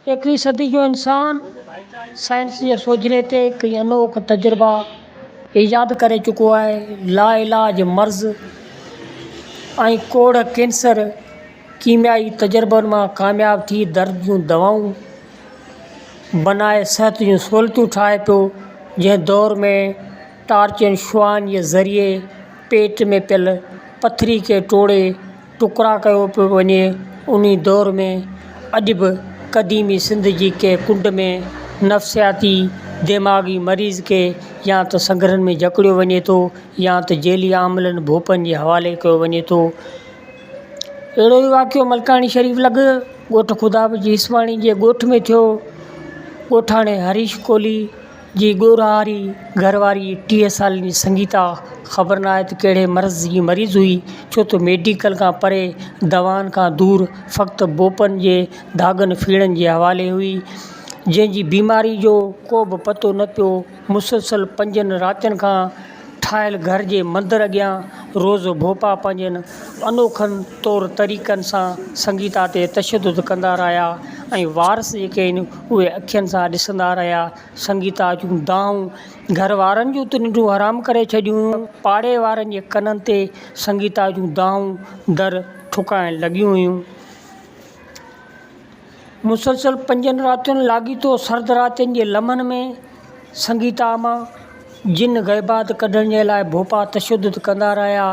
21वीं सदी जो इंसान साइंस जे सोझिरे ते कई अनोख तजुर्बा ईजाद करे चुको आहे। लाइलाज मर्ज़ ऐं कोड़ कैंसर कीमियाई तजुर्बनि मां कामयाब थी दर्द जूं दवाऊं बनाए सिहत जूं सहूलियतूं ठाहे पियो। जंहिं दौर में टार्च ऐं शुआनि जे ज़रिए पेट में पियल पथरी खे टोड़े टुकड़ा कयो पियो वञे, उन दौर में अॼु बि क़दीमी सिंध जी कंहिं कुंड में नफ़्सियाती दिमाग़ी मरीज़ खे या त संगरनि में जकड़ियो वञे थो या त जेली आमलनि भोपनि जे हवाले कयो वञे थो। अहिड़ो ई वाक़ियो मलकाणी शरीफ़ लॻ ॻोठ ख़ुदा जी हिसवाणी जे ॻोठ में थियो। ॻोठाणे हरीश कोहली जी ॻोरहारी घरवारी 30 सालनि जी संगीता ख़बर न आहे त कहिड़े मर्ज़ जी मरीज़ हुई, छो त मेडिकल खां परे दवाउनि खां दूर फ़क़्ति बोपनि जे धागनि फीड़नि जे हवाले हुई, जंहिंजी बीमारी जो को बि पतो न पियो। मुसलसल 5 रातियुनि खां ठाहियल घर जे मंदर अॻियां रोज़ भोपा पंहिंजनि अनोखनि तौर तरीक़नि सां संगीता ते तशदुद कंदा रहिया ऐं वारस जेके आहिनि उहे अखियुनि सां ॾिसंदा रहिया। संगीता जूं दाऊं घर वारनि जूं त निंडूं हराम करे छॾियूं, पाड़े वारनि जे कननि ते संगीता जूं दाऊं दर ठुकाइण लॻियूं हुयूं। मुसलसल 5 रातियुनि लाॻीतो सर्द रातियुनि जे लम्हनि में संगीता मां जिन ग़ैबात कढण जे लाइ भोपा तशदुद कंदा रहिया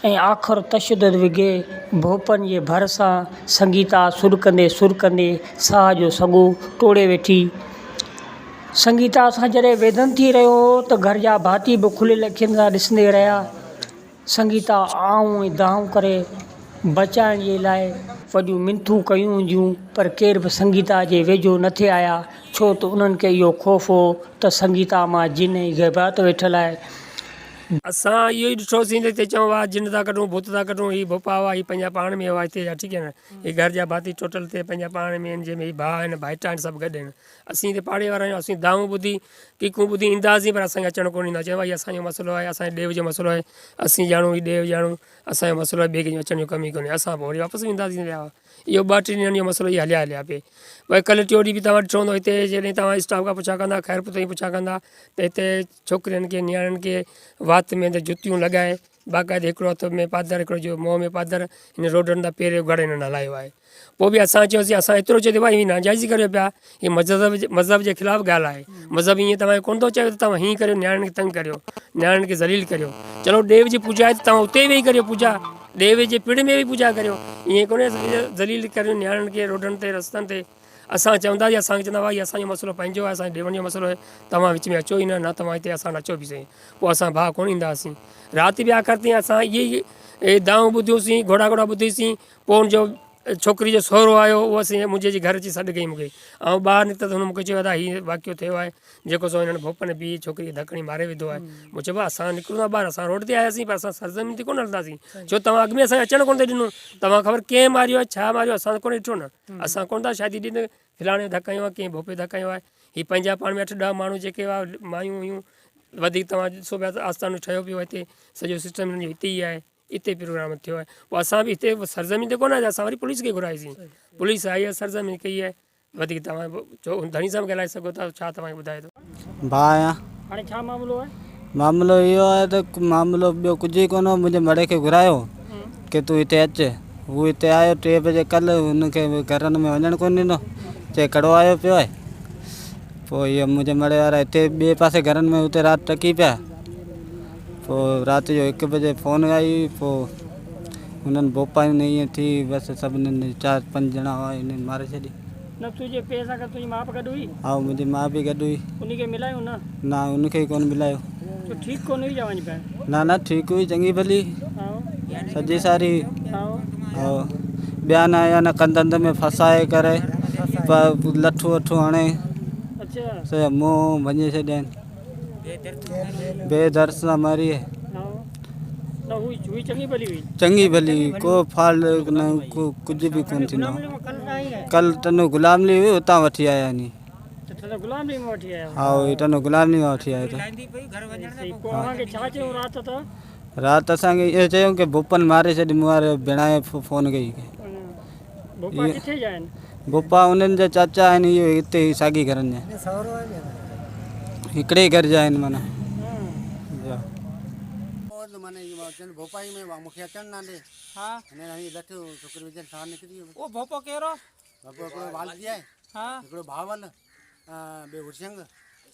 ऐं आख़िर तशदुद विघे भोपनि जे भर सां संगीता सुरकंदे साह जो सॻो टोड़े वेठी। संगीता सां जॾहिं वेदन थी रहियो हो त घर जा भाती बि खुलियल अखियुनि सां ॾिसंदे रहिया। संगीता आऊं ऐं दाऊं करे बचाइण जे लाइ वॾियूं मिंथूं कयूं हूंदियूं, पर केर बि संगीता जे वेझो न थे आया, छो त उन्हनि खे इहो ख़ौफ़ हो त संगीता मां जिन ऐं ग़ैबात वेठल आहे। असां इहो ई ॾिठोसीं त चऊं वाह जिन था कढूं, भूत था कढूं, हीअ भोपा हुआ, हीअ पंहिंजा पाण में हुआ हिते जा, ठीकु आहे न, हीअ घर जा भाती टोटल ते पंहिंजा पाण में आहिनि, जंहिंमें हीअ भाउ आहिनि भाइटा आहिनि, सभु गॾु आहिनि। असीं हिते पाड़े वारा आहियूं, असीं दाऊं ॿुधी कीकूं ॿुधी ईंदासीं, पर असांखे अचणु कोन ईंदा। चयो भाई असांजो मसइलो आहे, असांजे ॾेव जो मसइलो आहे, असीं ॼाणूं हीअ ॾेव ॼाणूं, असांजो मसइलो आहे, ॿिए कंहिंजो अचण जो कमु ई कोन्हे। असां पोइ वरी वापसि वेंदासीं। इहो 2-3 ॾींहंनि जो मसइलो इहो हलिया पिए। भई कल्ह टियों ॾींहुं बि तव्हां ॾिठो हूंदो हिते, जॾहिं तव्हां स्टाफ खां पुछा कंदा, ख़ैर पुत ई पुछा कंदा त हिते छोकिरियुनि खे नियाणियुनि खे वात में त जुतियूं लॻाए बाक़ाइदे हिकिड़ो हथ में पादर, हिकिड़ो जो मुंहं में पादर, हिन रोडनि तां पेर घणे हिननि हलायो आहे। पोइ बि असां चयोसीं, असां एतिरो चयो भाई हीअ नाजाइज़ी करियो पिया, हीअ मज़हब जे ख़िलाफ़ु ॻाल्हि आहे। मज़हब ईअं तव्हांखे कोन थो चए त तव्हां हीअं करियो, नियाणियुनि खे तंग करियो, नियाणियुनि खे ज़लील करियो। चलो ॾेव जी पूॼा आहे त तव्हां उते वेही करियो पूॼा, ॾेव जे पिण में बि पूॼा करियो, ईअं कोन्हे ज़लील करियो नियाणियुनि खे रोडनि ते रस्तनि ते। असां चवंदासीं, असांखे चवंदा भाई असांजो मसइलो पंहिंजो आहे, असांजे ॾेवनि जो मसइलो आहे, तव्हां विच में अचो ई न तव्हां हिते असां न अचो बि सही। पोइ असां भाउ कोन ईंदा हुआसीं। राति बि आख़िर तीअं असां इहे ई दाऊं ॿुधियूंसीं, घोड़ा ॿुधियोसीं। पोइ हुनजो छोकिरी जो सहुरो आयो, उहो असीं मुंहिंजे घर अची सॾु कई मूंखे, ऐं ॿाहिरि निकितो त हुन मूंखे चयो दादा हीअं वाक़ियो थियो आहे, जेको सो हिननि भोपनि बि छोकिरी धकड़ी मारे विधो आहे। मूं चयो असां निकिरूं था ॿाहिरि, असां रोड ते आयासीं, पर असां सरज़मीन ते कोन हलंदासीं, छो तव्हां अॻु में असांखे अचणु कोन थो ॾिनो, तव्हां ख़बर कंहिं मारियो आहे, छा मारियो आहे, असां कोन ॾिठो न, असां कोन था शादी ॾिनो फिलाणे धकायो आहे, कंहिं भोपे धकायो आहे। हीअ पंहिंजा पाण में 8-10 माण्हू जेके हुआ मायूं हुयूं, वधीक तव्हां ॾिसो पिया त आस्थानो ठहियो पियो हिते, सॼो सिस्टम हिननि जो हिते ई आहे, हिते प्रोग्राम थियो आहे। पोइ असां बि हिते सरज़मीन ते कोन आयासीं, असां वरी पुलिस खे घुराईसीं, पुलिस आई आहे, सरज़मीन कई आहे। वधीक तव्हां धणी सां बि ॻाल्हाए सघो था, छा तव्हांखे ॿुधाए थो भाउ आहियां। हाणे छा मामिलो आहे? मामिलो इहो आहे त मामिलो ॿियो कुझु ई कोन हो। मुंहिंजे मड़े खे घुरायो की तूं हिते अचु, हू हिते आयो 3 बजे कल्ह, हुनखे घरनि में वञणु कोन ॾिनो, चए कड़ो आयो पियो आहे। पोइ इहो मुंहिंजे मड़े वारा हिते ॿिए पासे घरनि में हुते राति टकी पिया। पोइ राति जो 1 बजे फ़ोन आई, पोइ हुननि भोपाल ईअं थी बसि सभिनीनि 4-5 ॼणा हुआ, हिननि मारे छॾी। न तुंहिंजे पैसा खां तुंहिंजी माउ गॾु हुई? हा मुंहिंजी माउ बि गॾु हुई। उनखे मिलायो न? न उनखे ई कोन मिलायो। तो ठीक कोन हुई जवानी पे? ना ठीक हुई, चंगी भली सजी सारी। बयान आया न कंधंध में फसाए करे लठू वठू हणे से मुंहुं भञे छॾियनि, बेदर्द सां मरी। चंगी भली को फॉल्ट न, कुछ भी कोन थींदो। कल तनो गुलामली हुई, उतां वठी आया नी। हाँ तनो गुलामली में वठी आया। रात असांखे इहो चयूं की भूपन मारे छॾी, मूं वारे भेणाए फ़ोन कई। भोपा उन्हनि जा चाचा आहिनि इहो हिते ई साॻी घरनि जा हिकिड़े ई घर जा आहिनि माना माने भोपाई में मूंखे अचनि न ॾे हाँ हिन हाणे लठ छोकिरी विझनि साह निकिरी वियो वो भोपो कहिड़ो बाबू हिकिड़ो वालजी आहे हाँ हिकिड़ो भावल ॿियो हुरसिंग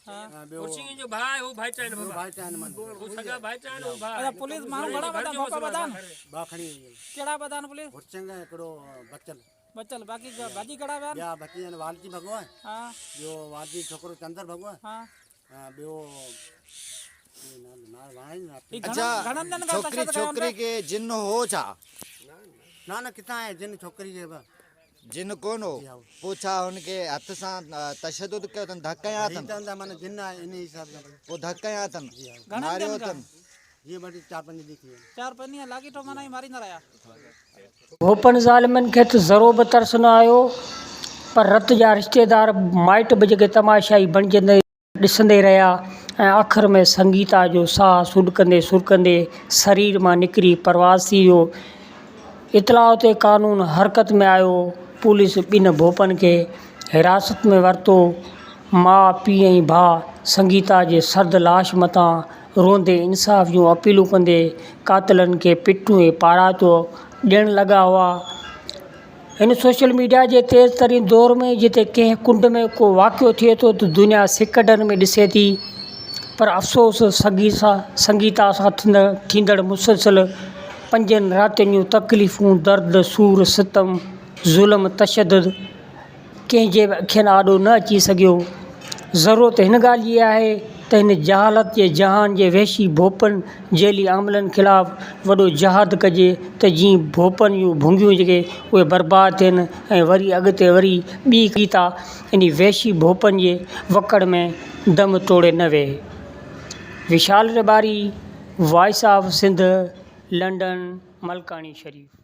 हाँ ॿियो कुर्सी जो भाउ आहे, हू भाइटा आहिनि बब्बा। भाई टाइम मन हू सॻा भाइटा आहिनि, हू भाउ अच्छा आहे। पुलिस माण्हू घणा बता भोपा बदान बा खणी वई कहिड़ा बदान पुलिस हुरसिंग हिकिड़ो बचल बचल बाकी भाजी कड़ा बैन ॿिया बची आहिनि वालजी भॻो आहे हाँ ॿियो वालजी छोकिरो चंदर भॻो आहे हाँ ॿियो ई अच्छा घणनि ॼणनि खां छोकिरी तशदुद कयो छोकिरी के जिन हो छा ना न किथां आहे जिन छोकिरी जे बि जिन कोन हो पोइ छा हुनखे हथ सां तशदुद कयो अथनि धक कया अथनि चवंदा माना जिन आहे इन हिसाब सां पोइ धक कया अथनि घणनि मारियो ॼणनि खां अथनि ये बड़ी 4-5 ॾींहं थी विया चार पन्नी लागी तो माना ही मारी न रहा भोपन ज़ालिमनि खे त ज़रो बि तरस न आयो, पर रत जा रिश्तेदार माइट बि जेके तमाशाई बणिजंदे ॾिसंदे रहिया ऐं आख़िर में संगीता जो साह सुॾकंदे सुरकंदे शरीर मां निकिरी परवास थी वियो। इतलाउ ते कानून हरकत में आयो। पुलिस ॿिनि भोपनि खे हिरासत में वरितो। माउ पीउ ऐं भाउ संगीता जे सर्द लाश मथां रोंदे इंसाफ़ जूं अपीलूं कंदे कातिलनि खे पिटूं ऐं पारातो ॾियणु लॻा हुआ। हिन सोशल मीडिया जे तेज़ तरीन दौर में जिते कंहिं कुंड में को वाक़ियो थिए थो त दुनिया सिकड़नि में ॾिसे थी, पर अफ़सोस संगीता सां थींदड़ मुसलसल 5 रातियुनि जूं तकलीफ़ूं, दर्द, सूर, सितम, ज़ुल्म, तशदुद कंहिंजे बि अखियुनि आॾो न अची सघियो। ज़रूरत हिन ॻाल्हि जी आहे त हिन जहालत जे जहान जे वहशी भोपनि जेली आमलनि ख़िलाफ़ु वॾो जहाद कजे त जीअं भोपनि जूं भुंगियूं जेके उहे बर्बादु थियनि ऐं वरी अॻिते वरी ॿी गीता इन वहशी भोपनि जे वकड़ में दम तोड़े न वेहे। Vishal Rabari, voice of Sindh, London, Malkani शरीफ़।